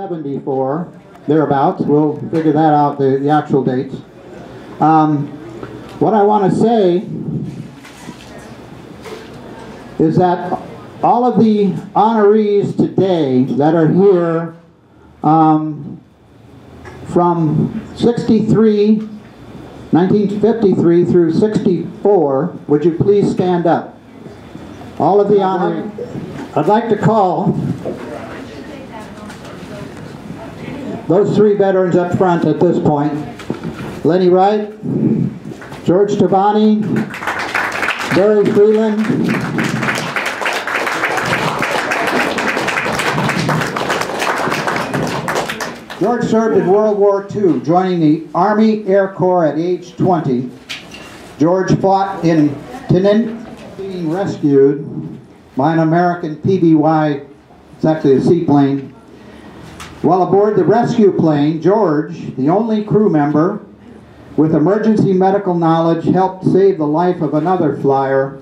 1974, thereabouts. We'll figure that out, the actual dates. What I want to say is that all of the honorees today that are here from 1953 through 64, would you please stand up? All of the honorees. I'd like to call those three veterans up front at this point. Lenny Wright, George Tabani, Barry Freeland, George served in World War II, joining the Army Air Corps at age 20. George fought in Tinian, being rescued by an American PBY, it's actually a seaplane. While aboard the rescue plane, George, the only crew member with emergency medical knowledge, helped save the life of another flyer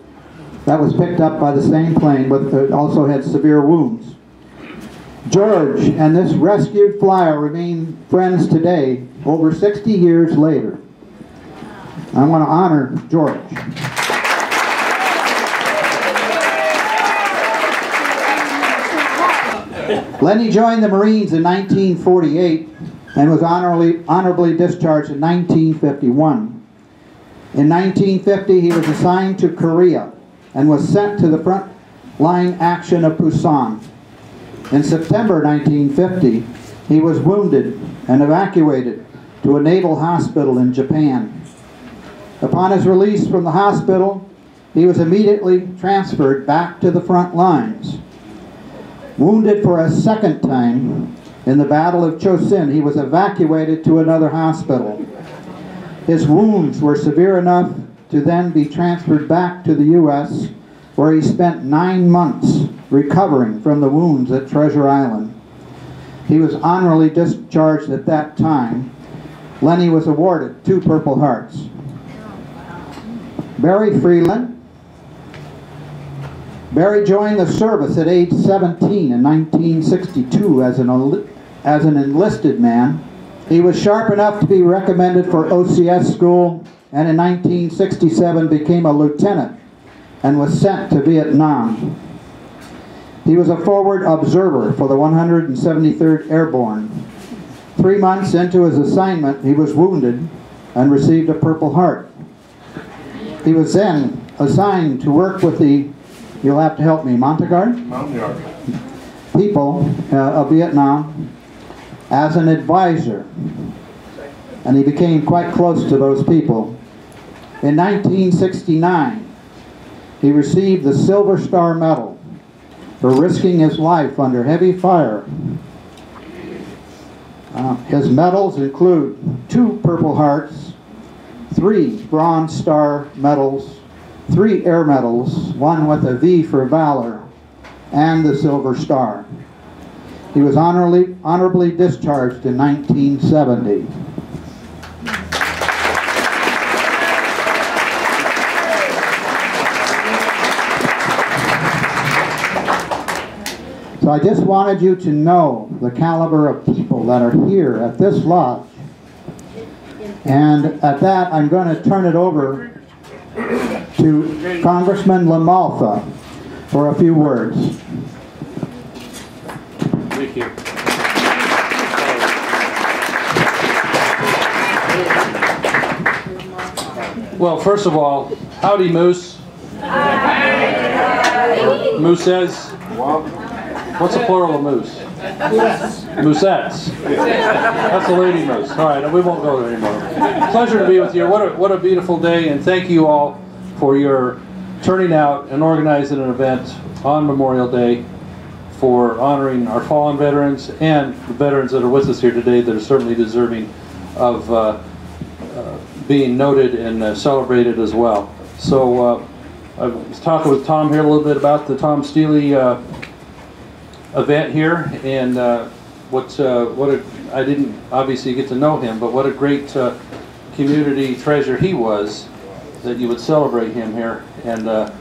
that was picked up by the same plane, but also had severe wounds. George and this rescued flyer remain friends today, over 60 years later. I want to honor George. Lenny joined the Marines in 1948 and was honorably discharged in 1951. In 1950, he was assigned to Korea and was sent to the front line action of Busan. In September 1950, he was wounded and evacuated to a naval hospital in Japan. Upon his release from the hospital, he was immediately transferred back to the front lines. Wounded for a second time in the Battle of Chosin, he was evacuated to another hospital. His wounds were severe enough to then be transferred back to the U.S., where he spent 9 months recovering from the wounds at Treasure Island. He was honorably discharged at that time. Lenny was awarded 2 Purple Hearts. Barry Freeland. Barry joined the service at age 17 in 1962 as an enlisted man. He was sharp enough to be recommended for OCS school, and in 1967 became a lieutenant and was sent to Vietnam. He was a forward observer for the 173rd Airborne. 3 months into his assignment, he was wounded and received a Purple Heart. He was then assigned to work with the, you'll have to help me, Montagnard? Montagnard. People of Vietnam as an advisor. And he became quite close to those people. In 1969, he received the Silver Star Medal for risking his life under heavy fire. His medals include 2 Purple Hearts, 3 Bronze Star medals, 3 Air Medals, 1 with a V for Valor, and the Silver Star. He was honorably discharged in 1970. So I just wanted you to know the caliber of people that are here at this lodge. And at that, I'm going to turn it over to Congressman LaMalfa for a few words. Thank you. Well, first of all, howdy, Moose. Moose says, what's the plural of moose? Moosettes. That's a lady moose. All right, we won't go there anymore. Pleasure to be with you. What a beautiful day, and thank you all for your turning out and organizing an event on Memorial Day for honoring our fallen veterans and the veterans that are with us here today that are certainly deserving of being noted and celebrated as well. So I was talking with Tom here a little bit about the Tom Steely event here, and I didn't obviously get to know him, but what a great community treasure he was, that you would celebrate him here, and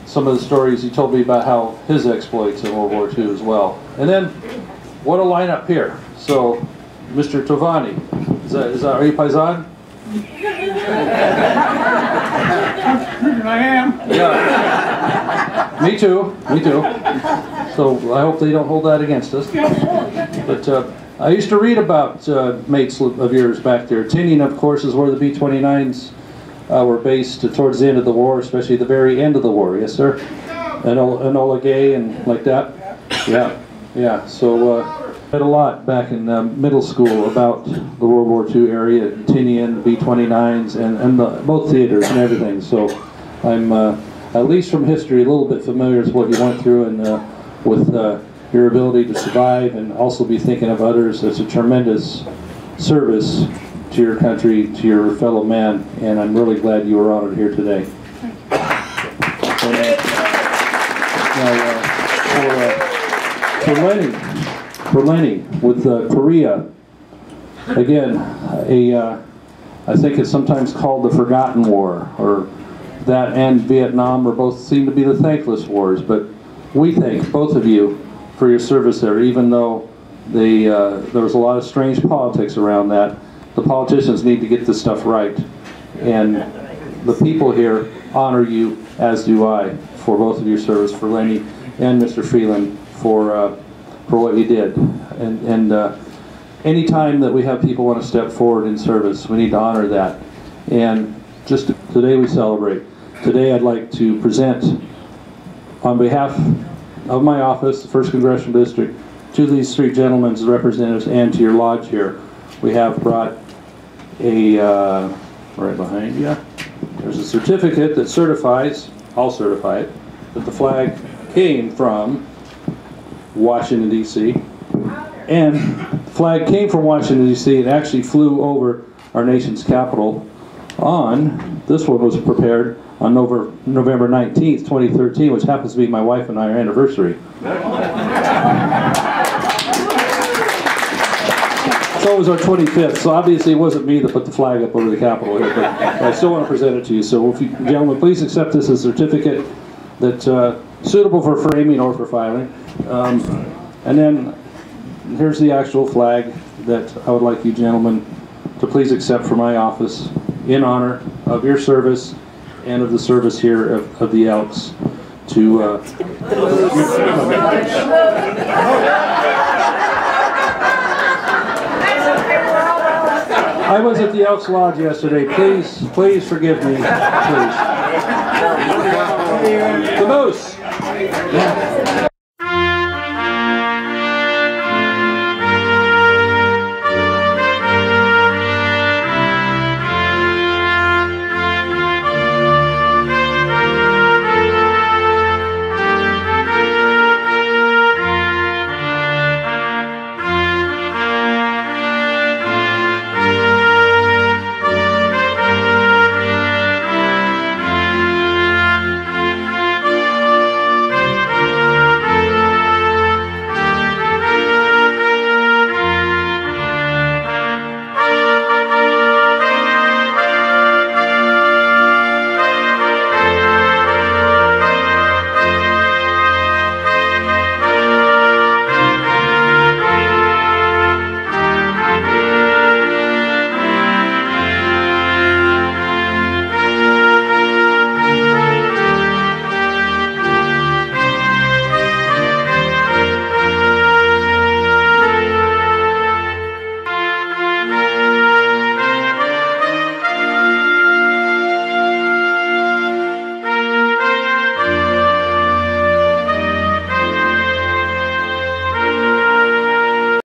some of the stories he told me about how his exploits in World War II as well. And then what a lineup here. So, Mr. Tovani, are you Paisan? I am. Yeah. Me too. So I hope they don't hold that against us. But I used to read about mates of yours back there. Tinian, of course, is where the B-29s were based towards the end of the war, especially the very end of the war. Yes, sir? Enola Gay and like that? Yeah. So read a lot back in middle school about the World War II area, Tinian, B-29s, and both theaters and everything. So I'm, at least from history, a little bit familiar with what you went through and with your ability to survive and also be thinking of others. It's a tremendous service to your country, to your fellow man, and I'm really glad you were honored here today. For Lenny, with Korea, again, I think it's sometimes called the Forgotten War, or that and Vietnam are both seem to be the thankless wars, but we thank both of you for your service there, even though there was a lot of strange politics around that. The politicians need to get this stuff right, and the people here honor you, as do I, for both of your service, for Lenny and Mr. Phelan for what you did. And any time that we have people want to step forward in service, we need to honor that. And just today we celebrate. Today I'd like to present, on behalf of my office, the 1st Congressional District, to these three gentlemen as representatives and to your lodge here. We have brought a, right behind you, there's a certificate that certifies, I'll certify it, that the flag came from Washington, D.C. And the flag came from Washington, D.C. and actually flew over our nation's capital on, this one was prepared on November 19th, 2013, which happens to be my wife and I, our anniversary. So it was our 25th, so obviously it wasn't me that put the flag up over the Capitol here, but I still want to present it to you. So if you gentlemen, please accept this as a certificate that's suitable for framing or for filing. And then here's the actual flag that I would like you gentlemen to please accept from my office in honor of your service and of the service here of the Elks to I was at the Elks Lodge yesterday. Please forgive me. Please. The Moose.